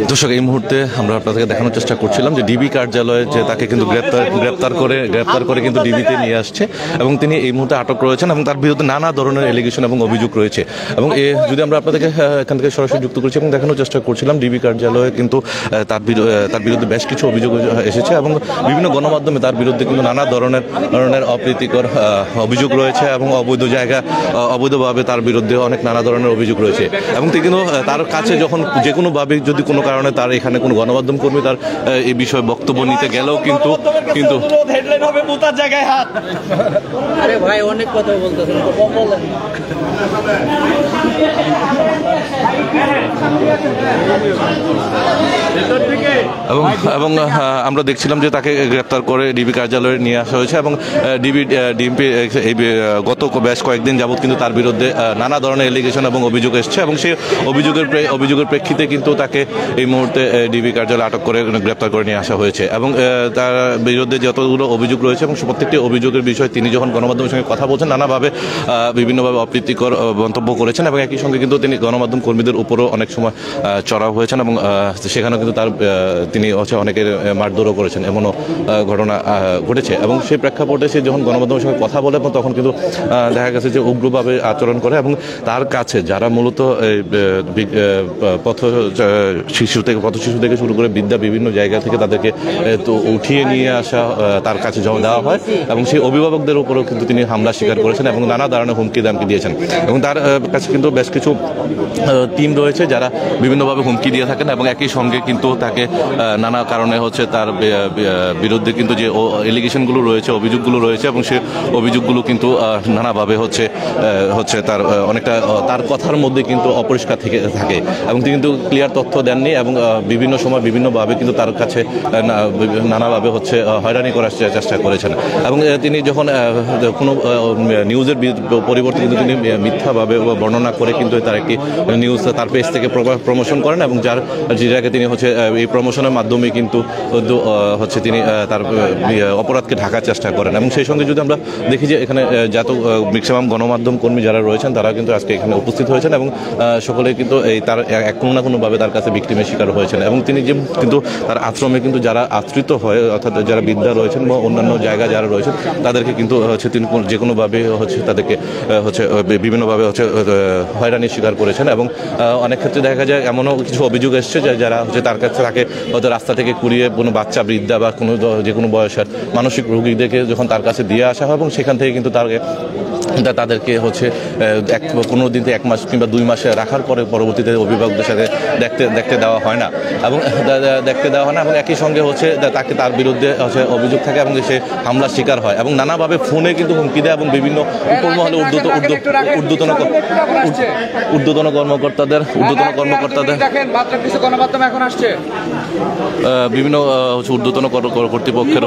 দর্শক, এই মুহূর্তে আমরা আপনাদেরকে দেখানোর চেষ্টা করছিলাম যে ডিবি কার্যালয়ে যে তাকে কিন্তু গ্রেপ্তার করে কিন্তু ডিবিতে নিয়ে আসছে এবং তিনি এই মুহূর্তে আটক রয়েছেন এবং তার বিরুদ্ধে নানা ধরনের এলিগেশন এবং অভিযোগ রয়েছে। এবং যদি আমরা আপনাদেরকে এখান থেকে সরাসরি যুক্ত করছি এবং দেখানোর চেষ্টা করছিলাম, ডিবি কার্যালয়ে কিন্তু তার বিরুদ্ধে বেশ কিছু অভিযোগ এসেছে এবং বিভিন্ন গণমাধ্যমে তার বিরুদ্ধে কিন্তু নানা ধরনের অপ্রীতিকর অভিযোগ রয়েছে এবং অবৈধভাবে তার বিরুদ্ধে অনেক নানা ধরনের অভিযোগ রয়েছে। এবং তিনি কিন্তু তার কাছে যখন যে কোনোভাবে যদি কোনো কারণে তার এখানে কোনো গণমাধ্যম কর্মী তার এই বিষয়ে বক্তব্য নিতে গেলেও কিন্তু হেডলাইন হবে মুতার জায়গায় হাত। আরে ভাই অনেক কথা বলতেছেন, এবং আমরা দেখছিলাম যে তাকে গ্রেপ্তার করে ডিবি কার্যালয়ে নিয়ে আসা হয়েছে এবং ডিএমপি গত বেশ কয়েকদিন যাবৎ কিন্তু তার বিরুদ্ধে নানা ধরনের এলিগেশন এবং অভিযোগ এসছে এবং সেই অভিযোগের প্রেক্ষিতে কিন্তু তাকে এই মুহূর্তে ডিবি কার্যালয়ে আটক করে গ্রেপ্তার করে নিয়ে আসা হয়েছে। এবং তার বিরুদ্ধে যতগুলো অভিযোগ রয়েছে এবং প্রত্যেকটি অভিযোগের বিষয়ে তিনি যখন গণমাধ্যমের সঙ্গে কথা বলছেন নানাভাবে বিভিন্নভাবে অপ্রীতিকর মন্তব্য করেছেন এবং একই সঙ্গে কিন্তু তিনি গণমাধ্যম কর্মীদের উপরও অনেক সময় চড়াও হয়েছেন এবং সেখানেও কিন্তু তিনি অনেকের মারধরও করেছেন, এমনও ঘটনা ঘটেছে। এবং সেই প্রেক্ষাপটে সে যখন গণমাধ্যমের সঙ্গে কথা বলে তখন কিন্তু দেখা গেছে যে উগ্রভাবে আচরণ করে এবং তার কাছে যারা মূলত পথ শিশু থেকে শুরু করে বিভিন্ন জায়গা থেকে তাদেরকে তো উঠিয়ে নিয়ে আসা তার কাছে জমা দেওয়া হয় এবং সেই অভিভাবকদের উপরেও কিন্তু তিনি হামলা স্বীকার করেছেন এবং নানা ধরনের হুমকি দামকি দিয়েছেন। এবং তার কাছে কিন্তু বেশ কিছু টিম রয়েছে যারা বিভিন্নভাবে হুমকি দিয়ে থাকেন এবং একই সঙ্গে কিন্তু তাকে নানা কারণে তার বিরুদ্ধে কিন্তু যে এলিগেশনগুলো রয়েছে, অভিযোগগুলো রয়েছে এবং সেই অভিযোগগুলো কিন্তু নানাভাবে তার অনেকটা তার কথার মধ্যে কিন্তু অপরিষ্কার থেকে থাকে এবং তিনি কিন্তু ক্লিয়ার তথ্য দেননি এবং বিভিন্ন সময় বিভিন্নভাবে কিন্তু তার কাছে নানাভাবে হয়রানি করার চেষ্টা করেছেন। এবং তিনি যখন কোনো নিউজের পরিবর্তে কিন্তু তিনি মিথ্যাভাবে বর্ণনা করে কিন্তু তার একটি নিউজ তার পেজ থেকে প্রমোশন করেন এবং যেটাকে তিনি এই প্রমোশনের মাধ্যমে কিন্তু তিনি তার অপরাধকে ঢাকার চেষ্টা করেন। এবং সেই সঙ্গে যদি আমরা দেখি যে এখানে যত ম্যাক্সিমাম গণমাধ্যম কর্মী যারা রয়েছেন তারা কিন্তু আজকে এখানে উপস্থিত হয়েছেন এবং সকলে কিন্তু তার কোনো না কোনোভাবে তার কাছে ভিকটিমের শিকার হয়েছেন। এবং তিনি যে কিন্তু তার আশ্রমে কিন্তু যারা আশ্রিত হয় অর্থাৎ যারা বিদ্যা রয়েছেন বা অন্যান্য জায়গা যারা রয়েছেন তাদেরকে কিন্তু তিনি যে কোনোভাবে তাদেরকে বিভিন্নভাবে হয়রানির শিকার করেছেন। এবং অনেক ক্ষেত্রে দেখা যায় এমনও কিছু অভিযোগ এসছে যারা তার কাছে তাকে রাস্তা থেকে কুড়িয়ে কোনো বাচ্চা, বৃদ্ধা বা যে কোনো বয়সের মানসিক রোগীদেরকে যখন তার কাছে দিয়ে আসা হয় এবং সেখান থেকে কিন্তু তাদেরকে 15 দিন থেকে 1 মাস কিংবা 2 মাসে রাখার পরে পরবর্তীতে অভিভাবকদের সাথে দেখতে দেওয়া হয় না এবং একই সঙ্গে তাকে তার বিরুদ্ধে অভিযোগ থাকে এবং সে হামলার শিকার হয় এবং নানাভাবে ফোনে কিন্তু হুমকি দেয় এবং বিভিন্ন উপর মহলে ঊর্ধ্বতন কর্মকর্তাদের বিভিন্ন ঊর্ধ্বতন কর্তৃপক্ষের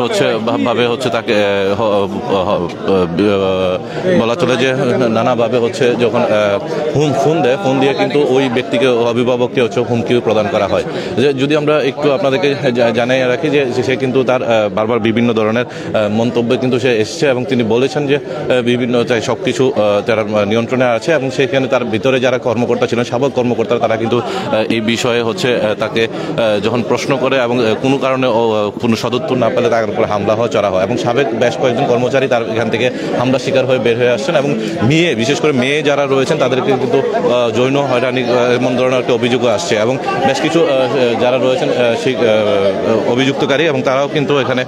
ভাবে তাকে বলা চলে যে নানাভাবে যখন ফোন দিয়ে কিন্তু ওই ব্যক্তিকে অভিভাবককে হুমকি প্রদান করা হয়। যদি আমরা একটু আপনাদেরকে জানিয়ে রাখি যে সে কিন্তু তার বারবার বিভিন্ন ধরনের মন্তব্যে কিন্তু সে এসছে এবং তিনি বলেছেন যে বিভিন্ন সবকিছু তার নিয়ন্ত্রণে আছে এবং সেখানে তার ভিতরে যারা কর্মকর্তা ছিলেন, সাবেক কর্মকর্তা, তারা কিন্তু এই বিষয়ে তাকে যখন প্রশ্ন করে এবং কোনো কারণে কোনো সদুত্তর না পেলে তার উপরে হামলা চড়া হয় এবং সাবেক বেশ কয়েকজন কর্মচারী তার এখান থেকে হামলা শিকার হয়ে বের হয়ে আসছেন এবং বিশেষ করে মেয়ে যারা রয়েছেন তাদেরকে কিন্তু যৌন হয়রানি এমন ধরনের একটা অভিযোগ আসছে এবং বেশ কিছু যারা রয়েছেন সেই অভিযুক্তকারী এবং তারাও কিন্তু এখানে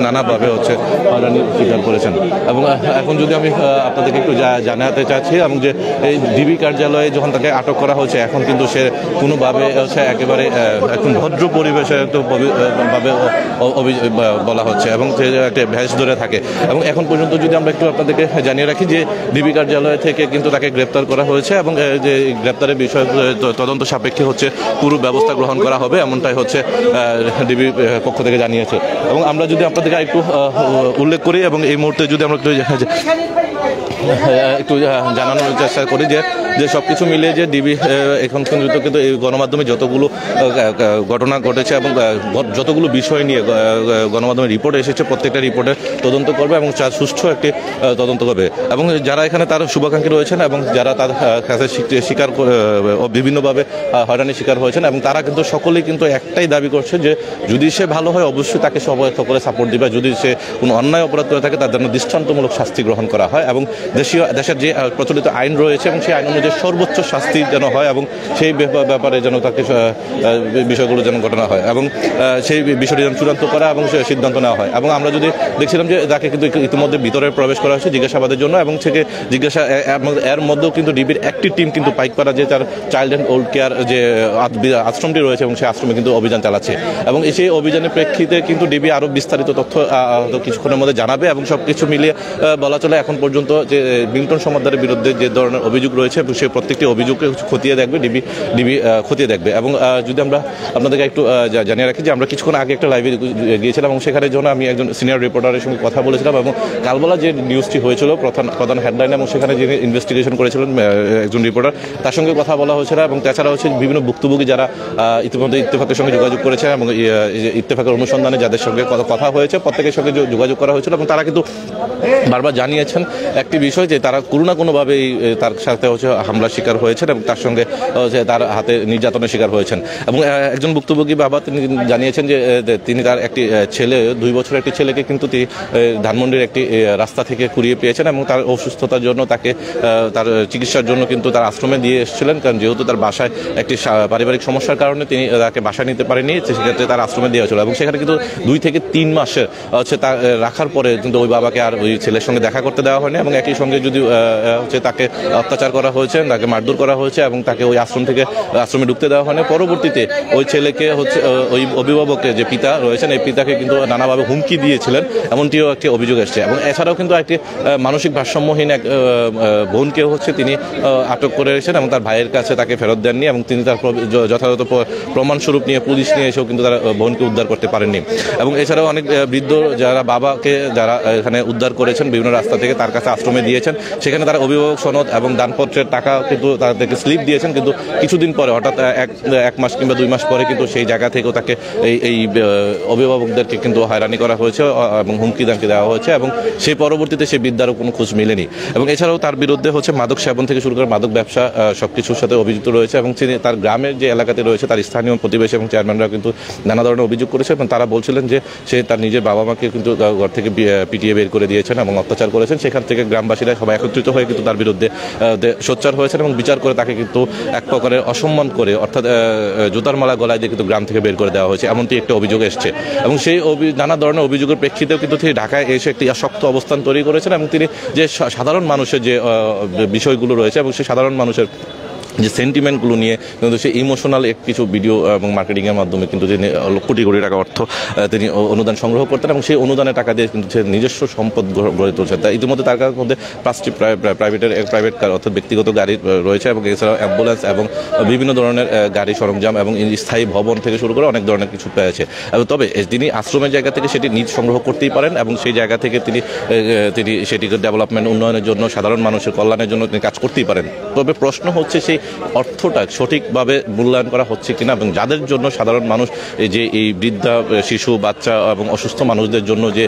নানাভাবে হয়রানি স্বীকার করেছেন। এবং এখন যদি আমি আপনাদেরকে একটু জানাতে চাচ্ছি এবং যে এই ডিবি কার্যালয়ে যখন তাকে আটক করা হয়েছে এখন কিন্তু সে কোনোভাবে একেবারে একদম ভদ্র পরিবেশে ভাবে বলা হচ্ছে এবং সে একটা ভেষ ধরে থাকে। এবং এখন পর্যন্ত যদি আমরা একটু আপনাদেরকে জানিয়ে রাখি যে ডিবি কার্যালয় থেকে কিন্তু তাকে গ্রেপ্তার করা হয়েছে এবং যে গ্রেপ্তারের বিষয় তদন্ত সাপেক্ষে পুরো ব্যবস্থা গ্রহণ করা হবে এমনটাই ডিবি পক্ষ থেকে জানিয়েছে। এবং আমরা যদি আপনাদেরকে একটু উল্লেখ করি এবং এই মুহূর্তে যদি আমরা একটু একটু জানানোর চেষ্টা করি যে সব কিছু মিলিয়ে যে ডিবি এখন পর্যন্ত কিন্তু এই গণমাধ্যমে যতগুলো ঘটনা ঘটেছে এবং যতগুলো বিষয় নিয়ে গণমাধ্যমে রিপোর্ট এসেছে প্রত্যেকটা রিপোর্টে তদন্ত করবে এবং সুষ্ঠু একটি তদন্ত করবে। এবং যারা এখানে তার শুভাকাঙ্ক্ষী রয়েছেন এবং যারা তার কাছে শিকার বিভিন্নভাবে হয়রানির শিকার হয়েছেন এবং তারা কিন্তু সকলেই কিন্তু একটাই দাবি করছে যে যদি সে ভালো হয় অবশ্যই তাকে সকলে সাপোর্ট দিবে, যদি সে কোনো অন্যায় অপরাধ করে থাকে তার জন্য দৃষ্টান্তমূলক শাস্তি গ্রহণ করা হয় এবং দেশের যে প্রচলিত আইন রয়েছে এবং সেই আইন অনুযায়ী সর্বোচ্চ শাস্তি যেন হয় এবং সেই ব্যাপারে যেন তাকে বিষয়গুলো যেন ঘটনা হয় এবং সেই বিষয়টি যেন চূড়ান্ত করা এবং সিদ্ধান্ত নেওয়া হয়। এবং আমরা যদি দেখছিলাম যে তাকে কিন্তু ইতিমধ্যে ভিতরে প্রবেশ করা হয়েছে জিজ্ঞাসাবাদের জন্য এবং থেকে এর মধ্যেও কিন্তু ডিবির একটি টিম কিন্তু পাইকপাড়া যে তার চাইল্ড অ্যান্ড ওল্ড কেয়ার যে আশ্রমটি রয়েছে এবং সেই আশ্রমে কিন্তু অভিযান চালাচ্ছে এবং সেই অভিযানের প্রেক্ষিতে কিন্তু ডিবি আরও বিস্তারিত তথ্য কিছুক্ষণের মধ্যে জানাবে এবং সব কিছু মিলিয়ে বলা চলে এখন পর্যন্ত যে মিল্টন সমাদ্দারের বিরুদ্ধে যে ধরনের অভিযোগ রয়েছে সে প্রত্যেকটি অভিযোগকে খতিয়ে দেখবে ডিবি খতিয়ে দেখবে। এবং যদি আমরা আপনাদেরকে একটু জানিয়ে রাখি যে আমরা কিছুক্ষণ আগে একটা লাইভে গিয়েছিলাম এবং সেখানে জন্য আমি একজন সিনিয়র রিপোর্টারের সঙ্গে কথা বলেছিলাম এবং কালবেলা যে নিউজটি হয়েছিল প্রধান হেডলাইন এবং সেখানে যিনি ইনভেস্টিগেশন করেছিলেন একজন রিপোর্টার তার সঙ্গে কথা বলা হয়েছিল এবং তাছাড়া হচ্ছে বিভিন্ন ভুক্তভোগী যারা ইতিমধ্যে ইত্তেফাকের সঙ্গে যোগাযোগ করেছে এবং ইত্তেফাকের অনুসন্ধানে যাদের সঙ্গে কথা হয়েছে প্রত্যেকের সঙ্গে যোগাযোগ করা হয়েছিল এবং তারা কিন্তু বারবার জানিয়েছেন একটি বিষয় যে তারা কোনো না কোনোভাবেই তার সাথে হচ্ছে হামলার শিকার হয়েছেন এবং তার সঙ্গে তার হাতে নির্যাতনের শিকার হয়েছেন। এবং একজন ভুক্তভোগী বাবা তিনি জানিয়েছেন যে তিনি তার একটি ছেলে 2 বছরের একটি ছেলেকে কিন্তু ধানমন্ডির একটি রাস্তা থেকে কুড়িয়ে পেয়েছেন এবং তার অসুস্থতার জন্য তাকে তার চিকিৎসার জন্য কিন্তু তার আশ্রমে দিয়ে এসেছিলেন, কারণ যেহেতু তার বাসায় একটি পারিবারিক সমস্যার কারণে তিনি তাকে বাসায় নিতে পারেনি, সেক্ষেত্রে তার আশ্রমে দেওয়া হয়েছিল এবং সেখানে কিন্তু 2 থেকে 3 মাস হচ্ছে তা রাখার পরে কিন্তু ওই বাবাকে আর ওই ছেলের সঙ্গে দেখা করতে দেওয়া হয়নি এবং একই সঙ্গে যদি হচ্ছে তাকে অত্যাচার করা হয়েছে, তাকে মারধর করা হয়েছে এবং তাকে ওই আশ্রমে ঢুকতে দেওয়া হয়নি। পরবর্তীতে ওই ছেলেকে হচ্ছে ওই অভিভাবকের যে পিতা রয়েছেন এই পিতাকে কিন্তু নানাভাবে হুমকি দিয়েছিলেন এমনটিও একটি অভিযোগ এসছে। এবং এছাড়াও কিন্তু একটি মানসিক ভারসাম্যহীন এক বোনকে হচ্ছে তিনি আটক করে রেখেছেন এবং তার ভাইয়ের কাছে তাকে ফেরত দেননি এবং তিনি তার যথাযথ প্রমাণস্বরূপ নিয়ে পুলিশ নিয়ে এসেও কিন্তু তারা বোনকে উদ্ধার করতে পারেননি। এবং এছাড়াও অনেক বৃদ্ধ যারা বাবাকে যারা এখানে উদ্ধার করেছেন বিভিন্ন রাস্তা থেকে তার কাছে আশ্রমে দিয়েছেন, সেখানে তারা অভিভাবক সনদ এবং দানপত্রের টাকা কিন্তু তাদেরকে স্লিপ দিয়েছেন, কিন্তু কিছুদিন পরে হঠাৎ 1 মাস কিংবা 2 মাস পরে কিন্তু সেই জায়গা থেকেও তাকে এই অভিভাবকদেরকে কিন্তু হয়রানি করা হয়েছে এবং হুমকি দামকি দেওয়া হয়েছে এবং সেই পরবর্তীতে সেই বিদ্যারও কোনো খোঁজ মেলেনি। এবং এছাড়াও তার বিরুদ্ধে হচ্ছে মাদক সেবন থেকে শুরু করে মাদক ব্যবসা সবকিছুর সাথে অভিযুক্ত রয়েছে এবং তিনি তার গ্রামের যে এলাকাতে রয়েছে তার স্থানীয় প্রতিবেশী এবং চেয়ারম্যানরা কিন্তু নানা ধরনের অভিযোগ করেছে এবং তারা বলছিলেন যে সে তার নিজের বাবা মাকে কিন্তু ঘর থেকে পিটিয়ে বের করে দিয়েছেন এবং অত্যাচার করেছেন। সেখান থেকে গ্রামবাসীরা সবাই একত্রিত হয়ে কিন্তু তার বিরুদ্ধে সোচ্চার হয়েছেন এবং বিচার করে তাকে কিন্তু এক প্রকারের অসম্মান করে অর্থাৎ জুতার মালা গলায় দিয়ে কিন্তু গ্রাম থেকে বের করে দেওয়া হয়েছে এমনটি একটা অভিযোগ এসছে। এবং সেই নানা ধরনের অভিযোগের প্রেক্ষিতেও কিন্তু তিনি ঢাকায় এসে একটি শক্ত অবস্থান তৈরি করেছেন এবং তিনি যে সাধারণ মানুষের যে বিষয়গুলো রয়েছে এবং সেই সাধারণ মানুষের যে সেন্টিমেন্টগুলো নিয়ে কিন্তু সেই ইমোশনাল কিছু ভিডিও এবং মার্কেটিংয়ের মাধ্যমে কিন্তু তিনি কোটি কোটি টাকা অর্থ তিনি অনুদান সংগ্রহ করতেন এবং সেই অনুদানের টাকা দিয়ে কিন্তু সে নিজস্ব সম্পদ গড়ে তুলছেন। তা ইতিমধ্যে তার মধ্যে 5টি প্রাইভেট কার অর্থাৎ ব্যক্তিগত গাড়ি রয়েছে এবং এছাড়াও অ্যাম্বুলেন্স এবং বিভিন্ন ধরনের গাড়ি সরঞ্জাম এবং স্থায়ী ভবন থেকে শুরু করে অনেক ধরনের কিছু পেয়েছে। তবে তিনি আশ্রমের জায়গা থেকে সেটি নিজ সংগ্রহ করতেই পারেন এবং সেই জায়গা থেকে তিনি সেটিকে ডেভেলপমেন্ট উন্নয়নের জন্য সাধারণ মানুষের কল্যাণের জন্য তিনি কাজ করতেই পারেন। তবে প্রশ্ন হচ্ছে সেই অর্থটা সঠিকভাবে মূল্যায়ন করা হচ্ছে কিনা এবং যাদের জন্য সাধারণ মানুষ যে এই বৃদ্ধা শিশু বাচ্চা এবং অসুস্থ মানুষদের জন্য যে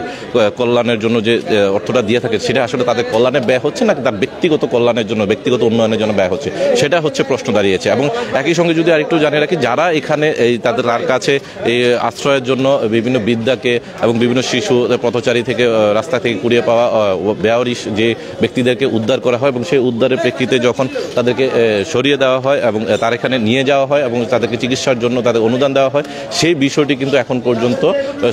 কল্যাণের জন্য যে অর্থটা দিয়ে থাকে সেটা আসলে তাদের কল্যাণে ব্যয় হচ্ছে নাকি তার ব্যক্তিগত কল্যাণের জন্য ব্যক্তিগত উন্নয়নের জন্য ব্যয় হচ্ছে, সেটা হচ্ছে প্রশ্ন দাঁড়িয়েছে। এবং একই সঙ্গে যদি আরেকটু জানিয়ে রাখি যারা এখানে তার কাছে এই আশ্রয়ের জন্য বিভিন্ন বৃদ্ধাকে এবং বিভিন্ন শিশু পথচারী থেকে রাস্তা থেকে কুড়িয়ে পাওয়া বেয়ারিশ যে ব্যক্তিদেরকে উদ্ধার করা হয় এবং সেই উদ্ধারের প্রেক্ষিতে যখন তাদেরকে সরিয়ে দেওয়া হয় এবং তার এখানে নিয়ে যাওয়া হয় এবং তাদেরকে চিকিৎসার জন্য তাদের অনুদান দেওয়া হয়, সেই বিষয়টি কিন্তু এখন পর্যন্ত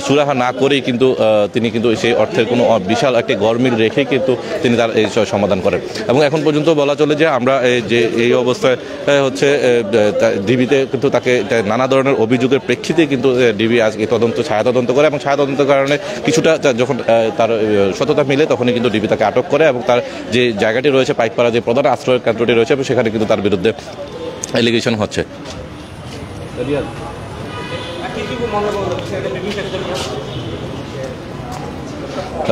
সুরাহা না করেই কিন্তু তিনি কিন্তু সেই অর্থের কোনো বিশাল একটি গরমিল রেখেই কিন্তু তিনি তার এই সমাধান করেন। এবং এখন পর্যন্ত বলা চলে যে আমরা যে এই অবস্থায় হচ্ছে ডিবিতে কিন্তু তাকে নানা ধরনের অভিযোগের প্রেক্ষিতে কিন্তু ডিবি আজকে ছায়া তদন্ত করে এবং ছায়া তদন্তের কারণে কিছুটা যখন তার সততা মিলে তখনই কিন্তু ডিবি তাকে আটক করে এবং তার যে জায়গাটি রয়েছে পাইকপাড়া যে প্রধান আশ্রয় কেন্দ্রটি রয়েছে এবং সেখানে কিন্তু তার বিরুদ্ধে এলিগেশন হচ্ছে।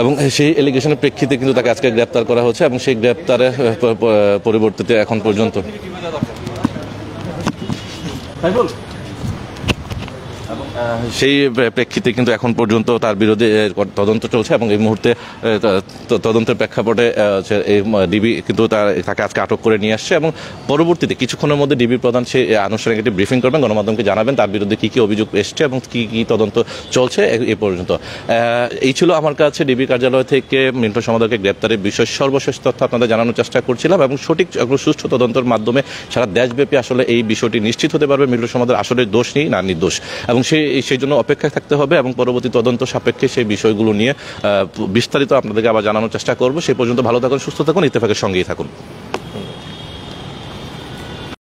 এবং সেই এলিগেশনের প্রেক্ষিতে কিন্তু তাকে আজকে গ্রেপ্তার করা হচ্ছে এবং সেই গ্রেপ্তারের পরিবর্তিতে এখন পর্যন্ত সেই প্রেক্ষিতে কিন্তু এখন পর্যন্ত তার বিরুদ্ধে তদন্ত চলছে এবং এই মুহূর্তে তদন্তের প্রেক্ষাপটে এই ডিবি কিন্তু তাকে আজকে আটক করে নিয়ে আসছে এবং পরবর্তীতে কিছুক্ষণের মধ্যে ডিবি প্রধান সেই আনুষ্ঠানিক একটি ব্রিফিং করবেন, গণমাধ্যমকে জানাবেন তার বিরুদ্ধে কী কী অভিযোগ এসছে এবং কী কী তদন্ত চলছে এ পর্যন্ত। এই ছিল আমার কাছে ডিবি কার্যালয় থেকে মিন্টু সমাদরকে গ্রেপ্তারের বিষয় সর্বশেষ তথ্য আপনাদের জানানোর চেষ্টা করছিলাম এবং সঠিক সুষ্ঠু তদন্তের মাধ্যমে সারা দেশব্যাপী আসলে এই বিষয়টি নিশ্চিত হতে পারবে মিন্টু সমাদর আসলে দোষ নেই না নির্দোষ, এবং সেই জন্য অপেক্ষায় থাকতে হবে এবং পরবর্তী তদন্ত সাপেক্ষে সেই বিষয়গুলো নিয়ে বিস্তারিত আপনাদেরকে আবার জানানোর চেষ্টা করব। সেই পর্যন্ত ভালো থাকুন, সুস্থ থাকুন, ইত্তেফাকের সঙ্গেই থাকুন।